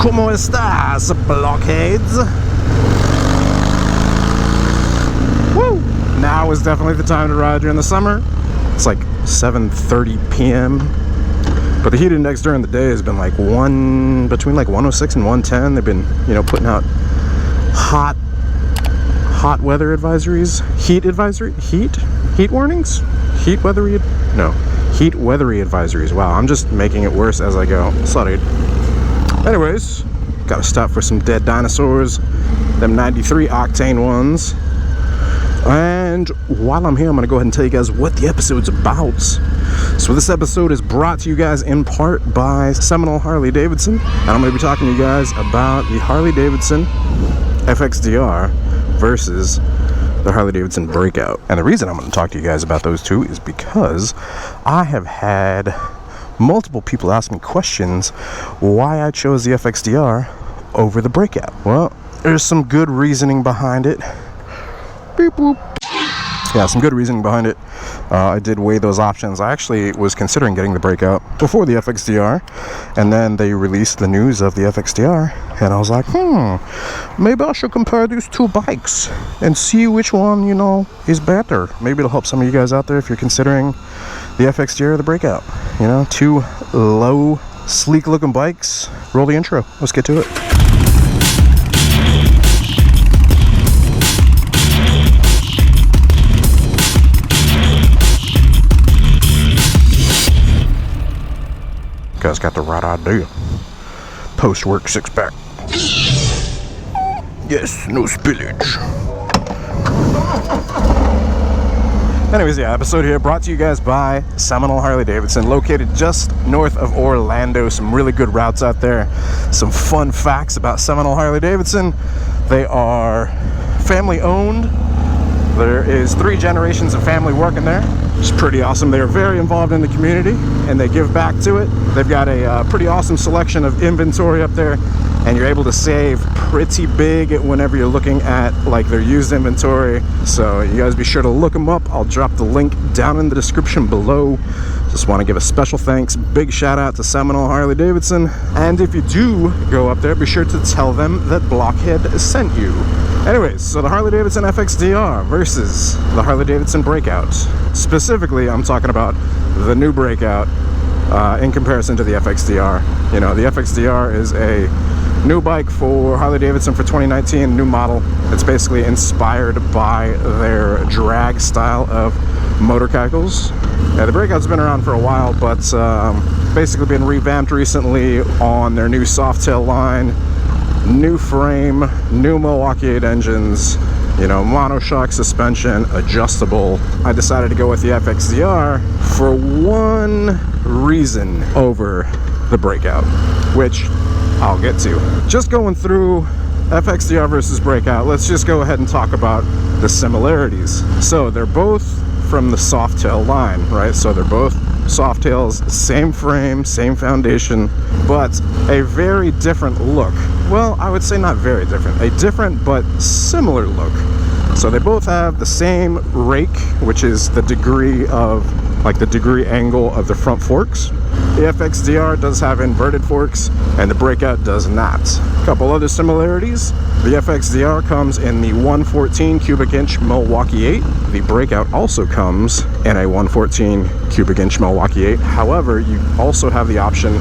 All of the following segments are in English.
¿Cómo estás, blockheads? Woo! Now is definitely the time to ride during the summer. It's like 7:30 p.m. But the heat index during the day has been like between like 106 and 110. They've been, you know, putting out hot weather advisories, heat warnings, heat weathery advisories. Wow, I'm just making it worse as I go. Sorry. Anyways, gotta stop for some dead dinosaurs, them 93 octane ones. And while I'm here, I'm gonna go ahead and tell you guys what the episode's about. So this episode is brought to you guys in part by Seminole Harley-Davidson, and I'm gonna be talking to you guys about the Harley-Davidson FXDR versus the Harley-Davidson Breakout. And the reason I'm going to talk to you guys about those two is because I have had multiple people ask me questions why I chose the FXDR over the Breakout. Well, there's some good reasoning behind it. Beep boop. Yeah, some good reasoning behind it. I did weigh those options. I actually was considering getting the Breakout before the FXDR, and then they released the news of the FXDR, and I was like, maybe I should compare these two bikes and see which one, you know, is better. Maybe it'll help some of you guys out there if you're considering the FXDR or the Breakout. You know, two low, sleek-looking bikes. Roll the intro. Let's get to it. Guys got the right idea. Post-work six-pack. Yes, no spillage. Anyways, yeah, episode here brought to you guys by Seminole Harley-Davidson, located just north of Orlando. Some really good routes out there. Some fun facts about Seminole Harley-Davidson. They are family-owned. There is 3 generations of family working there. It's pretty awesome. They are very involved in the community and they give back to it. They've got a pretty awesome selection of inventory up there, and you're able to save pretty big whenever you're looking at like their used inventory. So you guys be sure to look them up. I'll drop the link down in the description below. Just want to give a special thanks, big shout out to Seminole Harley-Davidson. And if you do go up there, be sure to tell them that Blockhead sent you. Anyways, so the Harley-Davidson FXDR versus the Harley-Davidson Breakout. Specifically, I'm talking about the new Breakout in comparison to the FXDR. You know, the FXDR is a new bike for Harley-Davidson for 2019, new model. It's basically inspired by their drag style of motorcycles. Yeah, the Breakout's been around for a while, but basically been revamped recently on their new Softail line. New frame, new Milwaukee 8 engines, you know, monoshock suspension, adjustable. I decided to go with the FXDR for one reason over the Breakout, which I'll get to. Just going through FXDR versus Breakout, let's just go ahead and talk about the similarities. So they're both from the Softail line, right? So they're both Softails, same frame, same foundation, but a very different look. Well, I would say not very different, a different but similar look. So they both have the same rake, which is the degree of, like the degree angle of the front forks. The FXDR does have inverted forks, and the Breakout does not. A couple other similarities. The FXDR comes in the 114 cubic inch Milwaukee 8. The Breakout also comes in a 114 cubic inch Milwaukee 8. However, you also have the option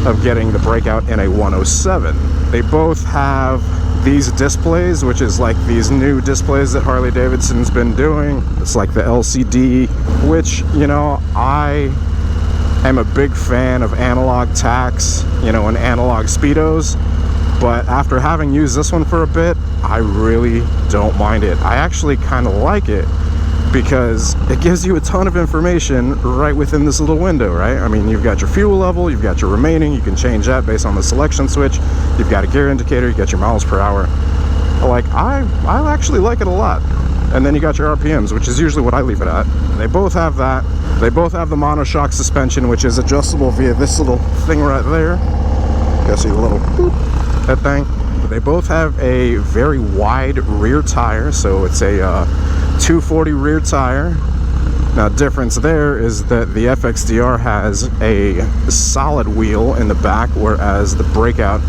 of getting the Breakout in a 107. They both have these displays, which is like these new displays that Harley-Davidson's been doing. It's like the LCD, which, you know, I am a big fan of analog tacks, you know, and analog speedos. But after having used this one for a bit, I really don't mind it. I actually kind of like it because it gives you a ton of information right within this little window, right? I mean, you've got your fuel level, you've got your remaining, you can change that based on the selection switch, you've got a gear indicator, you got your miles per hour. Like, I actually like it a lot. And then you got your RPMs, which is usually what I leave it at. They both have that. They both have the monoshock suspension, which is adjustable via this little thing right there. You guys see the little boop, that thing. They both have a very wide rear tire, so it's a 240 rear tire. Now, difference there is that the FXDR has a solid wheel in the back, whereas the Breakout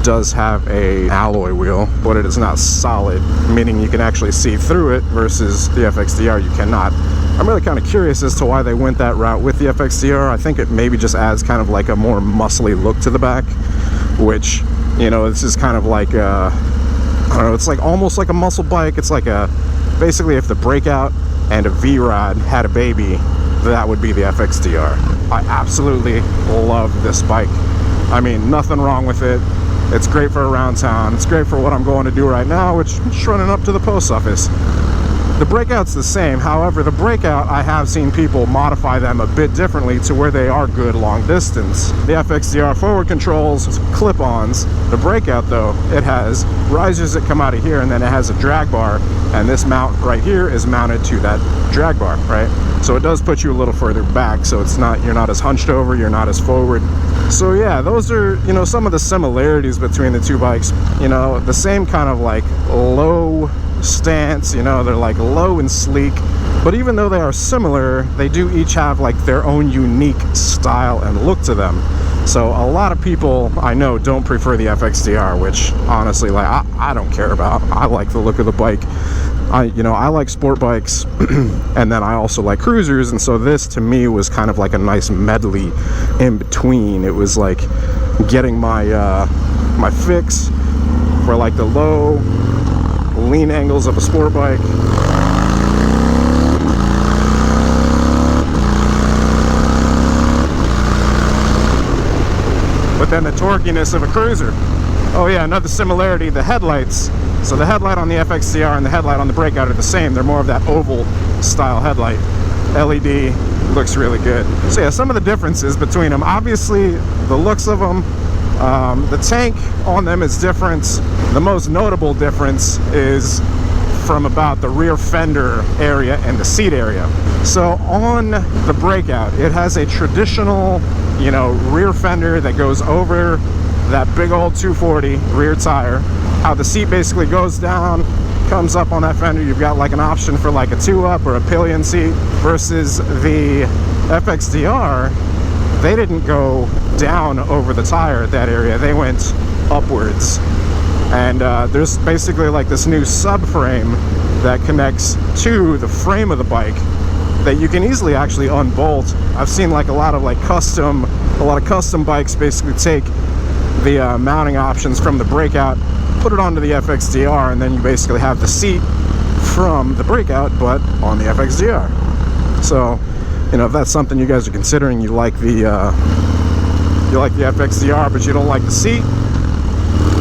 does have a alloy wheel, but it is not solid, meaning you can actually see through it, versus the FXDR you cannot. I'm really kind of curious as to why they went that route with the FXDR. I think it maybe just adds kind of like a more muscly look to the back, which, you know, this is kind of like I don't know, it's like almost like a muscle bike. It's like a, basically if the Breakout and a V-Rod had a baby, that would be the FXDR. I absolutely love this bike. I mean, nothing wrong with it. It's great for around town. It's great for what I'm going to do right now, which is just running up to the post office. The Breakout's the same. However, the Breakout, I have seen people modify them a bit differently to where they are good long distance. The FXDR forward controls, clip-ons. The Breakout, though, it has risers that come out of here, and then it has a drag bar, and this mount right here is mounted to that drag bar, right? So it does put you a little further back, so it's not, you're not as hunched over, you're not as forward. So yeah, those are, you know, some of the similarities between the two bikes. You know, the same kind of like low stance, you know, they're like low and sleek, but even though they are similar, they do each have like their own unique style and look to them. So a lot of people I know don't prefer the FXDR, which honestly, like, I don't care about. I like the look of the bike. I like sport bikes, and then I also like cruisers, and so this to me was kind of like a nice medley in between. It was like getting my my fix for like the low lean angles of a sport bike, but then the torquiness of a cruiser. Oh yeah, another similarity, the headlights. So the headlight on the FXDR and the headlight on the Breakout are the same. They're more of that oval style headlight. LED, looks really good. So yeah, some of the differences between them. Obviously, the looks of them, the tank on them is different. The most notable difference is from about the rear fender area and the seat area. So on the Breakout, it has a traditional, you know, rear fender that goes over that big old 240 rear tire. How the seat basically goes down, comes up on that fender. You've got like an option for like a 2-up or a pillion seat, versus the FXDR, they didn't go down over the tire at that area, they went upwards. And there's basically like this new subframe that connects to the frame of the bike that you can easily actually unbolt. I've seen like a lot of custom bikes basically take the mounting options from the Breakout, put it onto the FXDR, and then you basically have the seat from the Breakout but on the FXDR. So, you know, if that's something you guys are considering, you like the FXDR but you don't like the seat,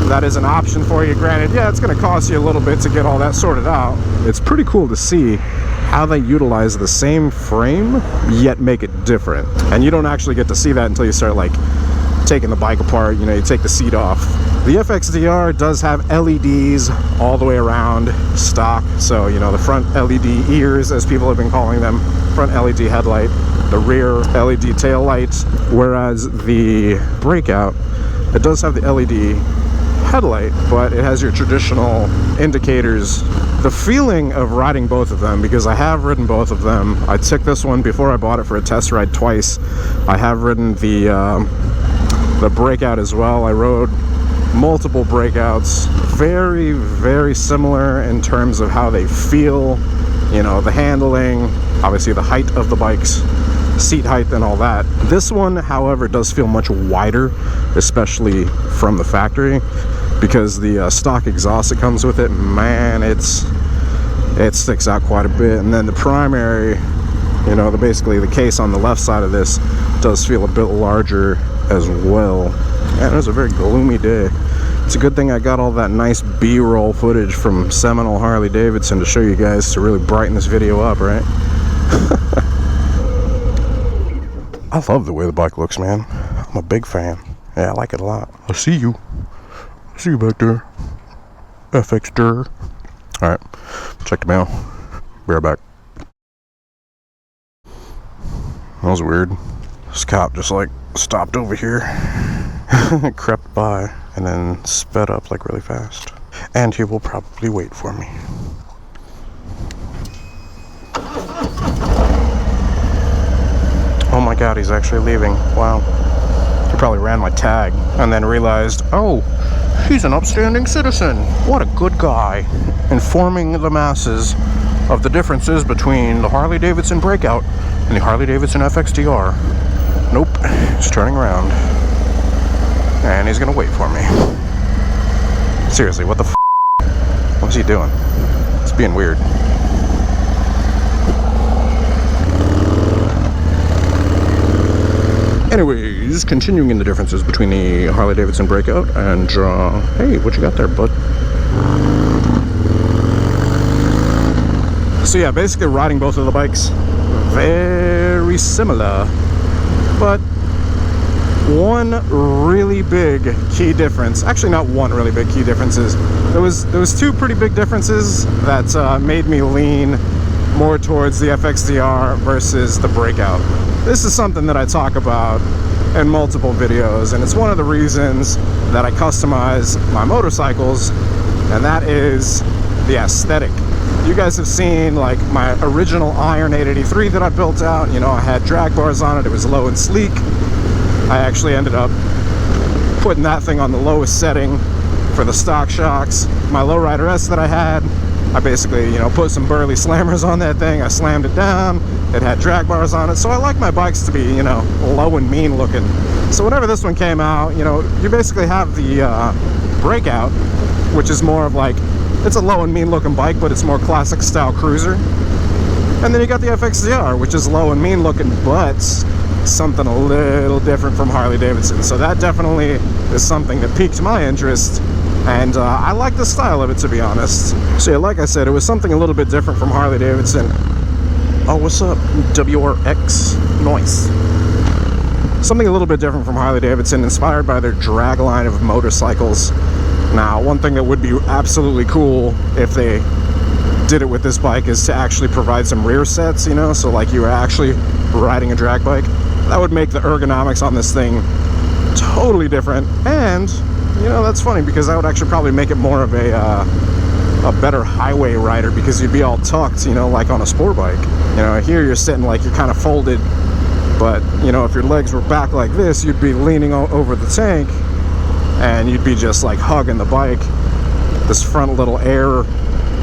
that is an option for you. Granted, yeah, it's going to cost you a little bit to get all that sorted out. It's pretty cool to see how they utilize the same frame yet make it different, and you don't actually get to see that until you start like taking the bike apart. You know, you take the seat off. The FXDR does have LEDs all the way around stock, so you know, the front LED ears, as people have been calling them, front LED headlight, the rear LED tail light, whereas the Breakout, it does have the LED headlight, but it has your traditional indicators. The feeling of riding both of them, because I have ridden both of them. I took this one before I bought it for a test ride twice. I have ridden the Breakout as well. I rode multiple Breakouts. Very, very similar in terms of how they feel, you know, the handling, obviously the height of the bikes, seat height and all that. This one, however, does feel much wider, especially from the factory, because the stock exhaust that comes with it, man, it sticks out quite a bit. And then the primary, you know, basically the case on the left side of this does feel a bit larger as well. And it was a very gloomy day. It's a good thing I got all that nice B-roll footage from Seminole Harley-Davidson to show you guys to really brighten this video up, right? I love the way the bike looks, man. I'm a big fan. Yeah, I like it a lot. I see you. I see you back there. FXDR. Alright, check the mail. Be right back. That was weird. This cop just like stopped over here, crept by, and then sped up like really fast. And he will probably wait for me. Oh my god, he's actually leaving. Wow. He probably ran my tag and then realized, oh, He's an upstanding citizen. What a good guy. Informing the masses of the differences between the Harley-Davidson Breakout and the Harley-Davidson FXDR. Nope, he's turning around. And he's gonna wait for me. Seriously, what the f***? What's he doing? It's being weird. Anyways, continuing in the differences between the Harley-Davidson Breakout and, hey, what you got there, bud? So yeah, basically riding both of the bikes, very similar, but one really big key difference, actually not one really big key differences, there was two pretty big differences that made me lean more towards the FXDR versus the Breakout. This is something that I talk about in multiple videos, and it's one of the reasons that I customize my motorcycles, and that is the aesthetic. You guys have seen like my original Iron 883 that I built out. You know, I had drag bars on it, it was low and sleek. I actually ended up putting that thing on the lowest setting for the stock shocks. My Low Rider S that I had, I basically, you know, put some burly slammers on that thing. I slammed it down. It had drag bars on it. So I like my bikes to be, you know, low and mean looking. So whenever this one came out, you know, you basically have the Breakout, which is more of like, it's a low and mean looking bike, but it's more classic style cruiser. And then you got the FXDR, which is low and mean looking, but something a little different from Harley-Davidson. So that definitely is something that piqued my interest. And I like the style of it, to be honest. So yeah, like I said, it was something a little bit different from Harley-Davidson. Oh, what's up? WRX. Nice. Something a little bit different from Harley-Davidson, inspired by their drag line of motorcycles. Now, one thing that would be absolutely cool if they did it with this bike is to actually provide some rear sets, you know, so like you were actually riding a drag bike. That would make the ergonomics on this thing totally different, and you know, that's funny because that would actually probably make it more of a better highway rider, because you'd be all tucked, you know, like on a sport bike. You know, here you're sitting like you're kind of folded, but you know, if your legs were back like this, you'd be leaning over the tank and you'd be just like hugging the bike. This front little air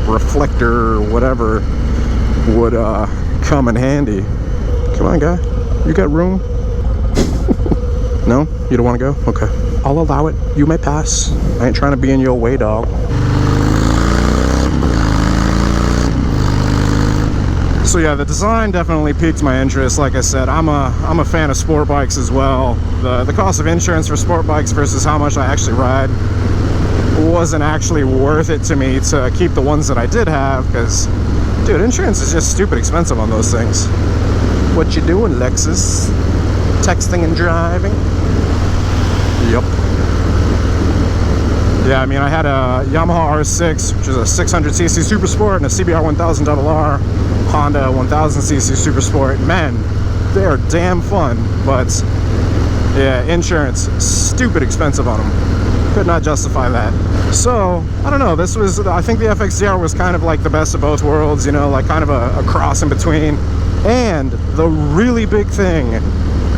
reflector or whatever would come in handy. Come on, guy, you got room? No? You don't want to go? Okay, I'll allow it. You may pass. I ain't trying to be in your way, dog. So yeah, the design definitely piqued my interest. Like I said, I'm a fan of sport bikes as well. The cost of insurance for sport bikes versus how much I actually ride wasn't actually worth it to me to keep the ones that I did have, because dude, insurance is just stupid expensive on those things. What you doing, Lexus? Texting and driving? Yep. Yeah, I mean, I had a Yamaha R6, which is a 600cc Super Sport, and a CBR 1000 RR Honda 1000cc Super Sport. Man, they are damn fun, but yeah, insurance, stupid expensive on them. Could not justify that. So, I don't know, this was, I think the FXDR was kind of like the best of both worlds, you know, like kind of a cross in between. And the really big thing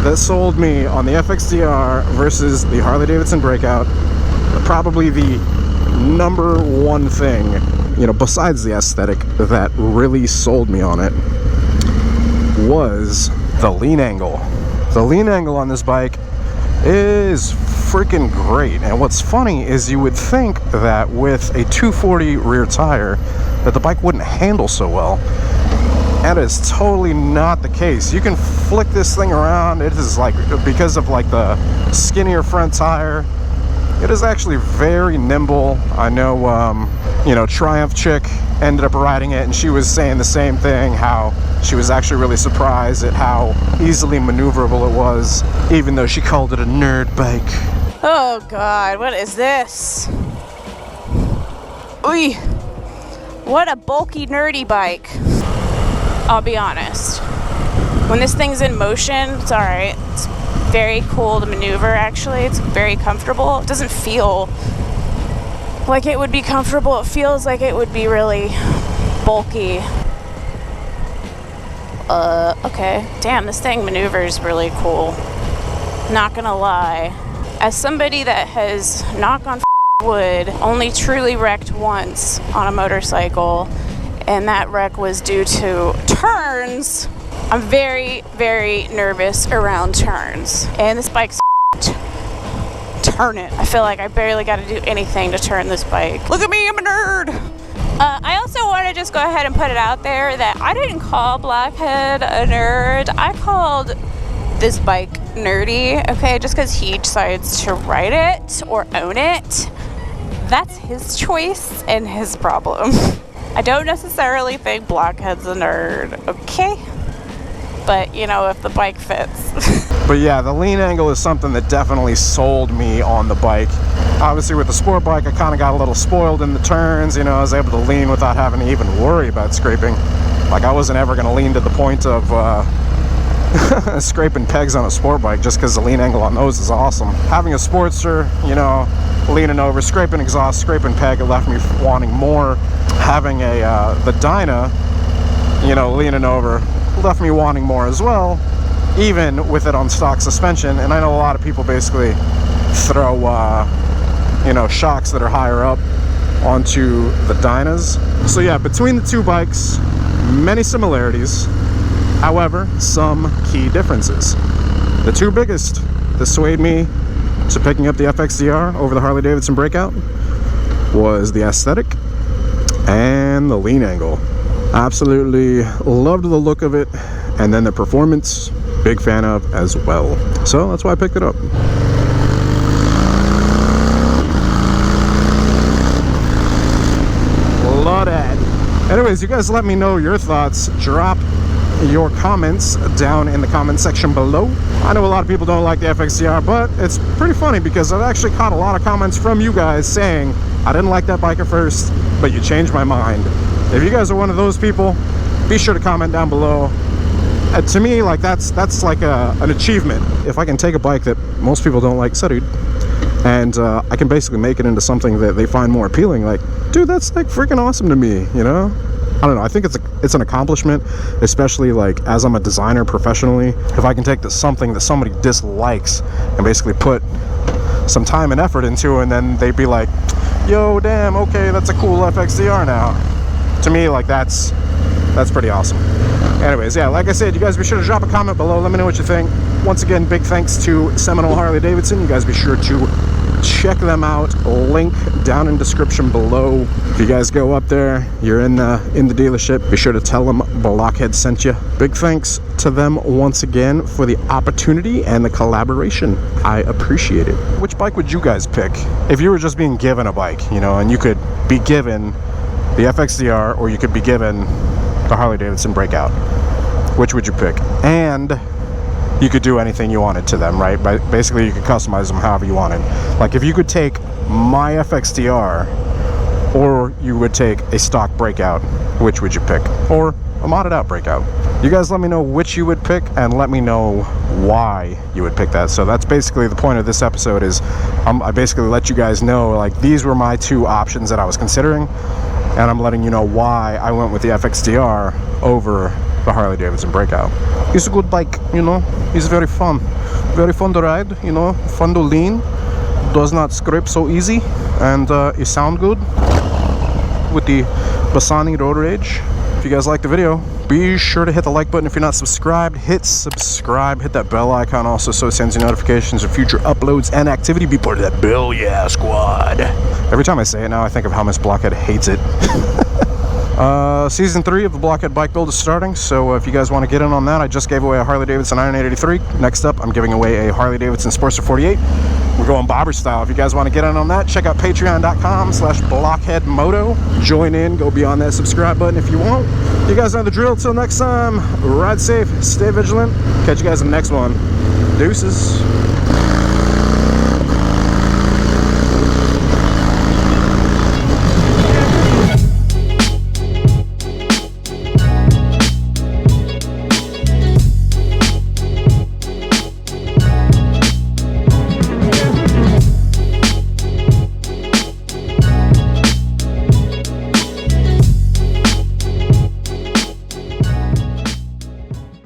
that sold me on the FXDR versus the Harley-Davidson Breakout, probably the number one thing, you know, besides the aesthetic, that really sold me on it was the lean angle. The lean angle on this bike is freaking great. And what's funny is you would think that with a 240 rear tire that the bike wouldn't handle so well. That is totally not the case. You can flick this thing around. It is like, because of like the skinnier front tire, it is actually very nimble. I know, you know, Triumph chick ended up riding it, and she was saying the same thing, how she was actually really surprised at how easily maneuverable it was, even though she called it a nerd bike. Oh God, what is this? Oy, what a bulky nerdy bike. I'll be honest. When this thing's in motion, it's alright. It's very cool to maneuver, actually. It's very comfortable. It doesn't feel like it would be comfortable. It feels like it would be really bulky. Okay. Damn, this thing maneuvers really cool. Not gonna lie. As somebody that has, knock on Wood only truly wrecked once on a motorcycle, and that wreck was due to turns. I'm very, very nervous around turns, and this bike's turn it. I feel like I barely got to do anything to turn this bike. Look at me, I'm a nerd. I also want to just go ahead and put it out there that I didn't call Blockhead a nerd. I called this bike nerdy, okay, just because he decides to ride it or own it. That's his choice and his problem. I don't necessarily think Blockhead's a nerd, okay? But, you know, if the bike fits. But yeah, the lean angle is something that definitely sold me on the bike. Obviously with the sport bike, I kind of got a little spoiled in the turns, you know, I was able to lean without having to even worry about scraping. Like I wasn't ever going to lean to the point of scraping pegs on a sport bike just because the lean angle on those is awesome. Having a Sportster, you know, leaning over, scraping exhaust, scraping peg, it left me wanting more. Having the Dyna, you know, leaning over, left me wanting more as well, even with it on stock suspension. And I know a lot of people basically throw you know, shocks that are higher up onto the Dynas. So yeah, between the two bikes, many similarities, however, some key differences. The two biggest that swayed me to picking up the FXDR over the Harley-Davidson Breakout was the aesthetic and the lean angle. Absolutely loved the look of it, and then the performance, big fan of as well. So that's why I picked it up. Love that. Anyways, you guys let me know your thoughts. Drop your comments down in the comment section below. I know a lot of people don't like the FXDR, but it's pretty funny because I've actually caught a lot of comments from you guys saying I didn't like that bike at first, but you changed my mind. If you guys are one of those people, be sure to comment down below. To me, like that's like an achievement. If I can take a bike that most people don't like, so dude, and I can basically make it into something that they find more appealing, like, dude, that's like freaking awesome to me, you know? I don't know, I think it's an accomplishment, especially like as I'm a designer professionally. If I can take something that somebody dislikes and basically put some time and effort into, and then they'd be like, yo, damn, okay, that's a cool FXDR now. To me, like that's pretty awesome. Anyways, yeah, like I said, you guys be sure to drop a comment below. Let me know what you think. Once again, big thanks to Seminole Harley-Davidson. You guys be sure to check them out. Link down in description below. If you guys go up there, you're in the dealership, be sure to tell them Blockhead sent you. Big thanks to them once again for the opportunity and the collaboration. I appreciate it. Which bike would you guys pick if you were just being given a bike, you know, and you could be given the FXDR or you could be given the Harley-Davidson Breakout? Which would you pick? And you could do anything you wanted to them, right? But basically you could customize them however you wanted. Like if you could take my FXDR or you would take a stock Breakout, which would you pick? Or a modded out Breakout? You guys let me know which you would pick and let me know why you would pick that. So that's basically the point of this episode is I basically let you guys know, like, these were my two options that I was considering, and I'm letting you know why I went with the FXDR over the Harley-Davidson Breakout. He's a good bike, you know, he's very fun to ride, you know, fun to lean, does not scrape so easy, and it sound good with the Bassani road rage. If you guys like the video, be sure to hit the like button. If you're not subscribed, hit subscribe, hit that bell icon also so it sends you notifications of future uploads and activity. Be part of that Bell Yeah Squad. Every time I say it now, I think of how much Blockhead hates it. Season 3 of the Blockhead bike build is starting, so if you guys want to get in on that, I just gave away a Harley-Davidson Iron 883. Next up, I'm giving away a Harley-Davidson Sportster 48. We're going bobber style. If you guys want to get in on that, check out patreon.com/Blockhead Moto. Join in, go beyond that subscribe button if you want. You guys know the drill. Till next time, ride safe, stay vigilant. Catch you guys in the next one. Deuces.